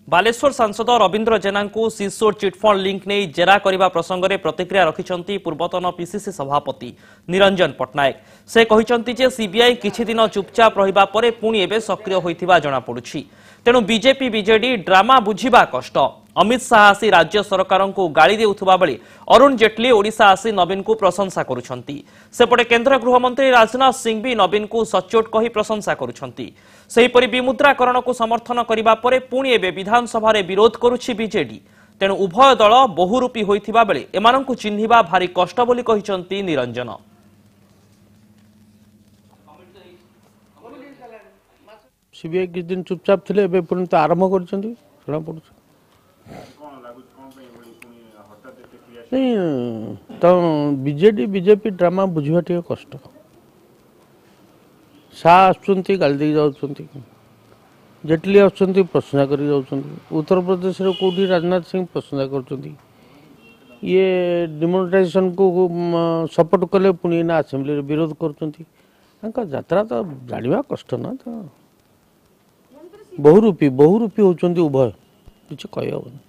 बालेश्वर सांसद रवींद्र जेना को सिसोर chit fund link नहीं जेरा करने प्रसंग में प्रतिक्रिया रखिंट पूर्वतन पीसीसी सभापति निरंजन पट्टनायक। से कहते सीबीआई किछि दिन चुपचाप रहिबा परे पुणी एबे सक्रिय होइथिबा जणा पड़ुछि। तेणु बीजेपी बीजेडी ड्रामा बुझिबा कष्ट। अमित शाह आसी राज्य सरकार को गाड़ी देउथुबा बेले अरुण जेटली ओडिशा आसी नवीन को प्रशंसा करुछंती। सेपटे केंद्र गृहमंत्री राजनाथ सिंह भी नवीन को सचोट कही प्रशंसा करुछंती। सेहीपरि विमुद्राकरण को समर्थन करिबा परे पुणी एबे विधानसभा रे विरोध करुछि बीजेडी। तेणु उभय दल बहुरूपी होइथिबा बेले एमानंकु चिन्हिबा भारी कष्ट बोली कहिसंती निरंजन। सीबीआई किछ दिन चुपचाप थिले एबे पुणी तो आरंभ करछंती जणा पड़ुछ। नहीं तो बीजेडी बीजेपी ड्रामा बुझिबा टिके कष्ट। शाह आसुंती गाली दे जाउछंती, जेटली आसुंती प्रशंसा करी जाउछंती। उत्तर प्रदेश रे कोठी राजनाथ सिंह प्रशंसा करछंती। ये डिमोनेटाइजेशन को सपोर्ट कले पुणी ना असेंबली रे विरोध करछंती। तांका यात्रा तो जानिबा कष्ट ना। तो बहुरूपी होचंती उभय किछ कहि हबनी।